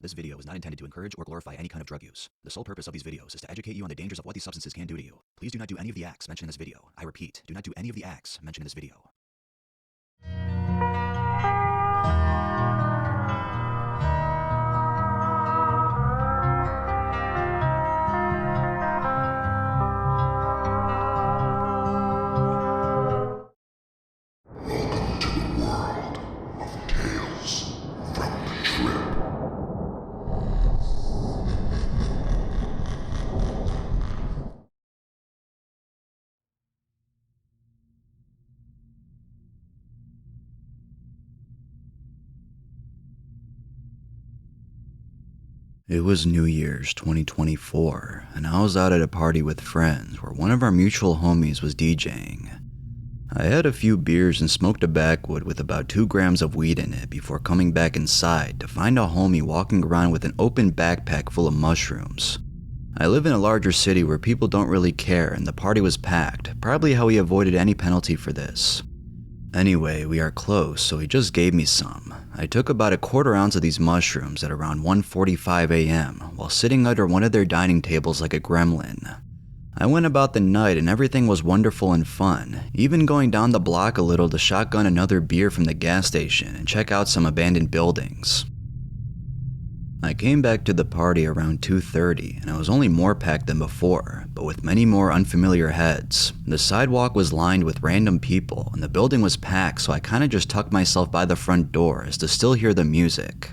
This video is not intended to encourage or glorify any kind of drug use. The sole purpose of these videos is to educate you on the dangers of what these substances can do to you. Please do not do any of the acts mentioned in this video. I repeat, do not do any of the acts mentioned in this video. Welcome to the world of Tales from the Trip. It was New Year's 2024, and I was out at a party with friends where one of our mutual homies was DJing. I had a few beers and smoked a backwood with about 2 grams of weed in it before coming back inside to find a homie walking around with an open backpack full of mushrooms. I live in a larger city where people don't really care, and the party was packed, probably how he avoided any penalty for this. Anyway, we are close, so he just gave me some. I took about a quarter ounce of these mushrooms at around 1:45 a.m. while sitting under one of their dining tables like a gremlin. I went about the night and everything was wonderful and fun, even going down the block a little to shotgun another beer from the gas station and check out some abandoned buildings. I came back to the party around 2:30 and I was only more packed than before, but with many more unfamiliar heads. The sidewalk was lined with random people and the building was packed, so I kinda just tucked myself by the front door as to still hear the music.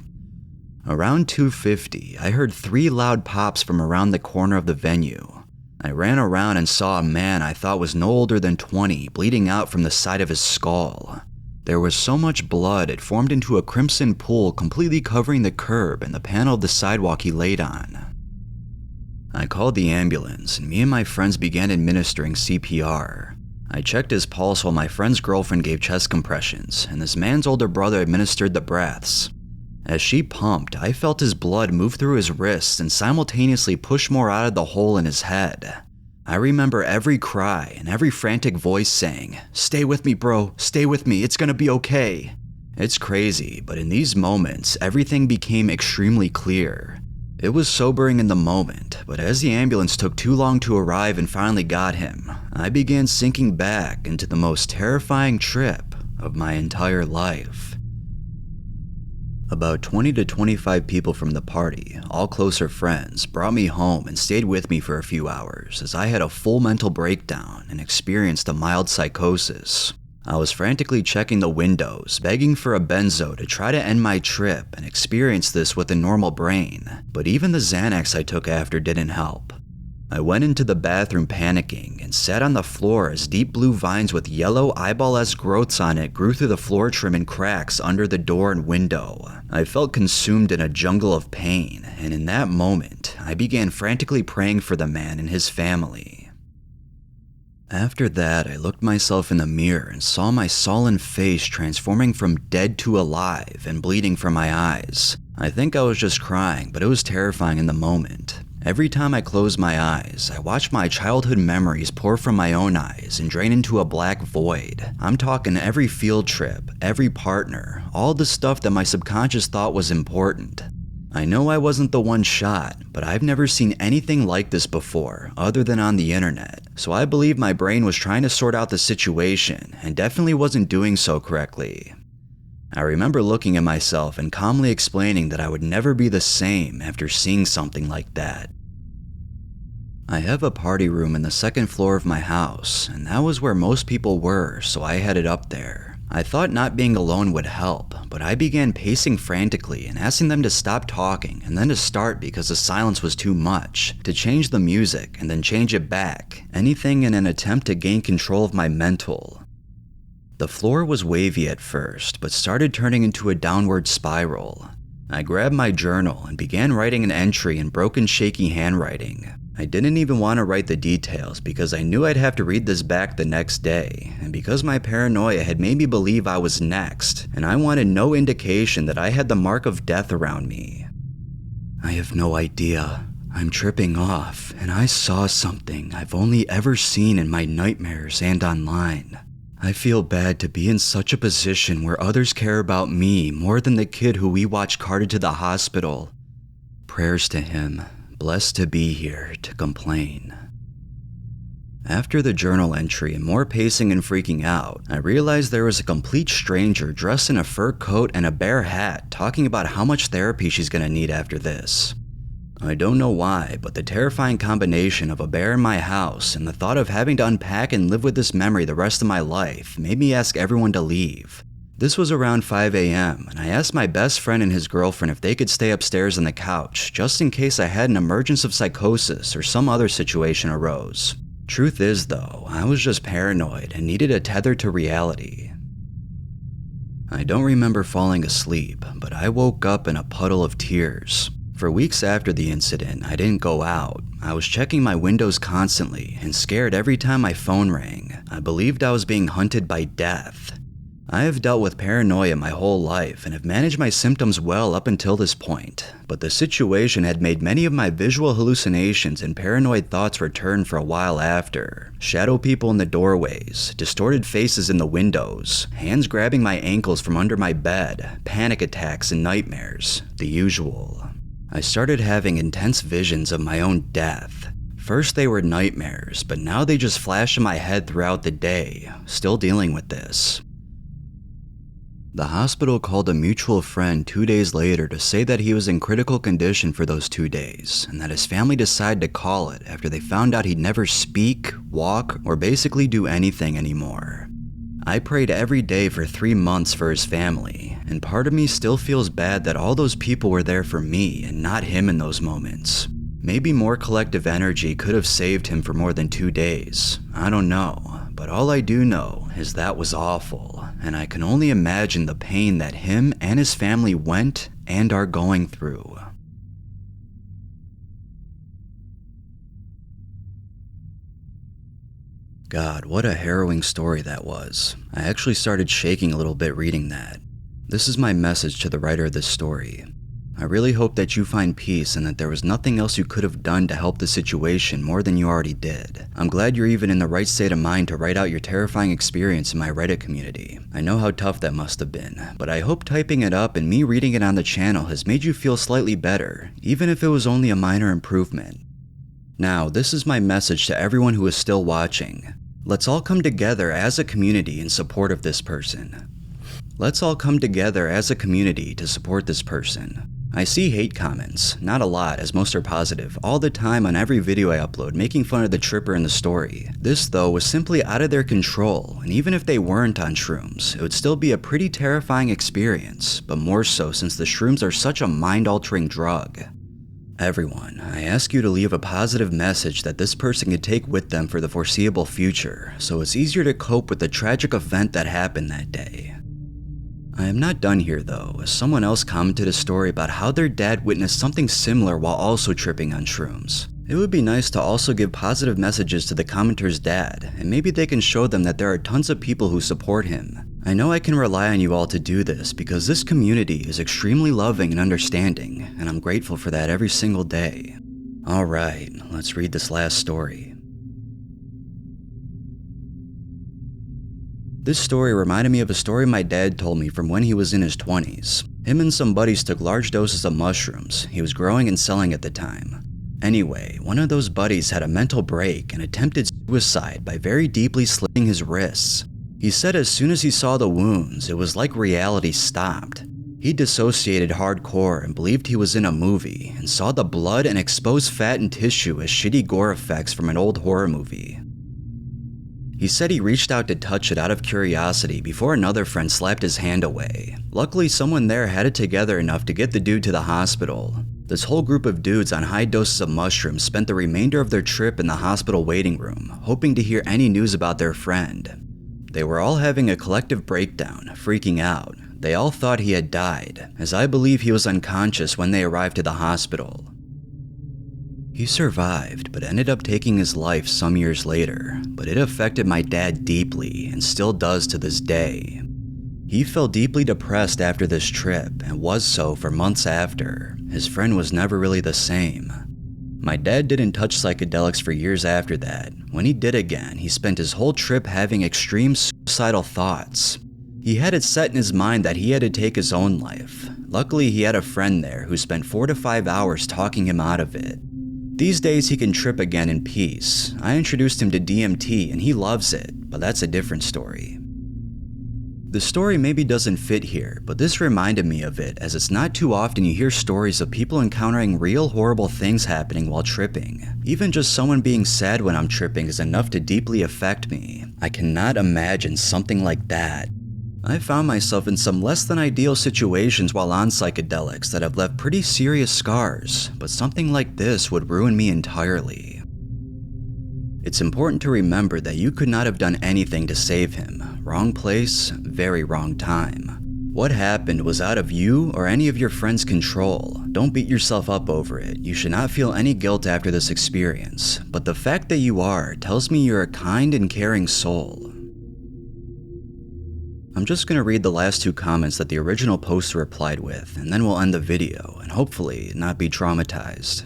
Around 2:50, I heard 3 loud pops from around the corner of the venue. I ran around and saw a man I thought was no older than 20 bleeding out from the side of his skull. There was so much blood it formed into a crimson pool completely covering the curb and the panel of the sidewalk he laid on. I called the ambulance and me and my friends began administering CPR. I checked his pulse while my friend's girlfriend gave chest compressions and this man's older brother administered the breaths. As she pumped, I felt his blood move through his wrists and simultaneously push more out of the hole in his head. I remember every cry and every frantic voice saying, "Stay with me, bro, stay with me, it's gonna be okay." It's crazy, but in these moments, everything became extremely clear. It was sobering in the moment, but as the ambulance took too long to arrive and finally got him, I began sinking back into the most terrifying trip of my entire life. About 20 to 25 people from the party, all closer friends, brought me home and stayed with me for a few hours as I had a full mental breakdown and experienced a mild psychosis. I was frantically checking the windows, begging for a benzo to try to end my trip and experience this with a normal brain, but even the Xanax I took after didn't help. I went into the bathroom panicking and sat on the floor as deep blue vines with yellow eyeball-esque growths on it grew through the floor trim and cracks under the door and window. I felt consumed in a jungle of pain, and in that moment, I began frantically praying for the man and his family. After that, I looked myself in the mirror and saw my sullen face transforming from dead to alive and bleeding from my eyes. I think I was just crying, but it was terrifying in the moment. Every time I closed my eyes, I watched my childhood memories pour from my own eyes and drain into a black void. I'm talking every field trip, every partner, all the stuff that my subconscious thought was important. I know I wasn't the one shot, but I've never seen anything like this before, other than on the internet, so I believe my brain was trying to sort out the situation and definitely wasn't doing so correctly. I remember looking at myself and calmly explaining that I would never be the same after seeing something like that. I have a party room in the 2nd floor of my house, and that was where most people were, so I headed up there. I thought not being alone would help, but I began pacing frantically and asking them to stop talking and then to start because the silence was too much, to change the music and then change it back, anything in an attempt to gain control of my mental. The floor was wavy at first, but started turning into a downward spiral. I grabbed my journal and began writing an entry in broken, shaky handwriting. I didn't even want to write the details because I knew I'd have to read this back the next day, and because my paranoia had made me believe I was next, and I wanted no indication that I had the mark of death around me. I have no idea. I'm tripping off, and I saw something I've only ever seen in my nightmares and online. I feel bad to be in such a position where others care about me more than the kid who we watched carted to the hospital. prayers to him, blessed to be here to complain. After the journal entry and more pacing and freaking out, I realized there was a complete stranger dressed in a fur coat and a bear hat talking about how much therapy she's gonna need after this. I don't know why, but the terrifying combination of a bear in my house and the thought of having to unpack and live with this memory the rest of my life made me ask everyone to leave. This was around 5 a.m., and I asked my best friend and his girlfriend if they could stay upstairs on the couch just in case I had an emergence of psychosis or some other situation arose. Truth is, though, I was just paranoid and needed a tether to reality. I don't remember falling asleep, but I woke up in a puddle of tears. For weeks after the incident, I didn't go out. I was checking my windows constantly and scared every time my phone rang. I believed I was being hunted by death. I have dealt with paranoia my whole life and have managed my symptoms well up until this point, but the situation had made many of my visual hallucinations and paranoid thoughts return for a while after. Shadow people in the doorways, distorted faces in the windows, hands grabbing my ankles from under my bed, panic attacks and nightmares, the usual. I started having intense visions of my own death. First they were nightmares, but now they just flash in my head throughout the day, still dealing with this. The hospital called a mutual friend 2 days later to say that he was in critical condition for those 2 days, and that his family decided to call it after they found out he'd never speak, walk, or basically do anything anymore. I prayed every day for 3 months for his family, and part of me still feels bad that all those people were there for me and not him in those moments. Maybe more collective energy could have saved him for more than 2 days. I don't know, but all I do know is that was awful, and I can only imagine the pain that him and his family went and are going through. God, what a harrowing story that was. I actually started shaking a little bit reading that. This is my message to the writer of this story. I really hope that you find peace and that there was nothing else you could have done to help the situation more than you already did. I'm glad you're even in the right state of mind to write out your terrifying experience in my Reddit community. I know how tough that must have been, but I hope typing it up and me reading it on the channel has made you feel slightly better, even if it was only a minor improvement. Now, this is my message to everyone who is still watching. Let's all come together as a community in support of this person. Let's all come together as a community to support this person. I see hate comments, not a lot as most are positive, all the time on every video I upload making fun of the tripper in the story. This though was simply out of their control, and even if they weren't on shrooms, it would still be a pretty terrifying experience, but more so since the shrooms are such a mind-altering drug. Everyone, I ask you to leave a positive message that this person can take with them for the foreseeable future, so it's easier to cope with the tragic event that happened that day. I am not done here though, as someone else commented a story about how their dad witnessed something similar while also tripping on shrooms. It would be nice to also give positive messages to the commenter's dad, and maybe they can show them that there are tons of people who support him. I know I can rely on you all to do this because this community is extremely loving and understanding, and I'm grateful for that every single day. Alright, let's read this last story. This story reminded me of a story my dad told me from when he was in his 20s. Him and some buddies took large doses of mushrooms he was growing and selling at the time. Anyway, one of those buddies had a mental break and attempted suicide by very deeply slitting his wrists. He said as soon as he saw the wounds, it was like reality stopped. He dissociated hardcore and believed he was in a movie and saw the blood and exposed fat and tissue as shitty gore effects from an old horror movie. He said he reached out to touch it out of curiosity before another friend slapped his hand away. Luckily, someone there had it together enough to get the dude to the hospital. This whole group of dudes on high doses of mushrooms spent the remainder of their trip in the hospital waiting room, hoping to hear any news about their friend. They were all having a collective breakdown, freaking out. They all thought he had died, as I believe he was unconscious when they arrived to the hospital. He survived, but ended up taking his life some years later, but it affected my dad deeply and still does to this day. He felt deeply depressed after this trip and was so for months after. His friend was never really the same. My dad didn't touch psychedelics for years after that. When he did again, he spent his whole trip having extreme suicidal thoughts. He had it set in his mind that he had to take his own life. Luckily, he had a friend there who spent 4 to 5 hours talking him out of it. These days, he can trip again in peace. I introduced him to DMT and he loves it, but that's a different story. The story maybe doesn't fit here, but this reminded me of it, as it's not too often you hear stories of people encountering real horrible things happening while tripping. Even just someone being sad when I'm tripping is enough to deeply affect me. I cannot imagine something like that. I found myself in some less than ideal situations while on psychedelics that have left pretty serious scars, but something like this would ruin me entirely. It's important to remember that you could not have done anything to save him. Wrong place, very wrong time. What happened was out of you or any of your friends' control. Don't beat yourself up over it. You should not feel any guilt after this experience, but the fact that you are tells me you're a kind and caring soul. I'm just going to read the last 2 comments that the original poster replied with, and then we'll end the video and hopefully not be traumatized.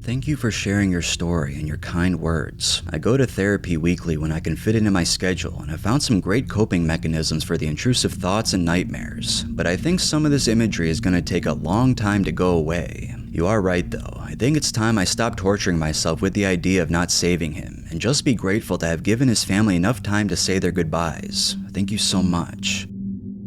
Thank you for sharing your story and your kind words. I go to therapy weekly when I can fit it in my schedule, and I found some great coping mechanisms for the intrusive thoughts and nightmares, but I think some of this imagery is going to take a long time to go away. You are right though. I think it's time I stop torturing myself with the idea of not saving him, and just be grateful to have given his family enough time to say their goodbyes. Thank you so much.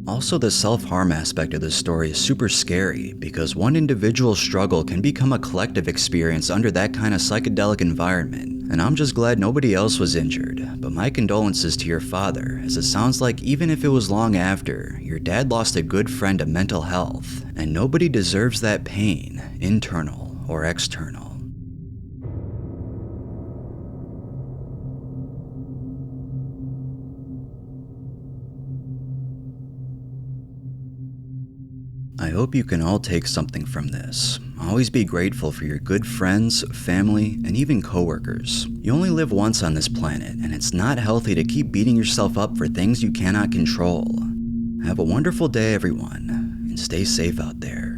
Also, the self-harm aspect of this story is super scary because one individual's struggle can become a collective experience under that kind of psychedelic environment, and I'm just glad nobody else was injured. But my condolences to your father, as it sounds like even if it was long after, your dad lost a good friend to mental health, and nobody deserves that pain, internal or external. I hope you can all take something from this. Always be grateful for your good friends, family, and even coworkers. You only live once on this planet, and it's not healthy to keep beating yourself up for things you cannot control. Have a wonderful day, everyone, and stay safe out there.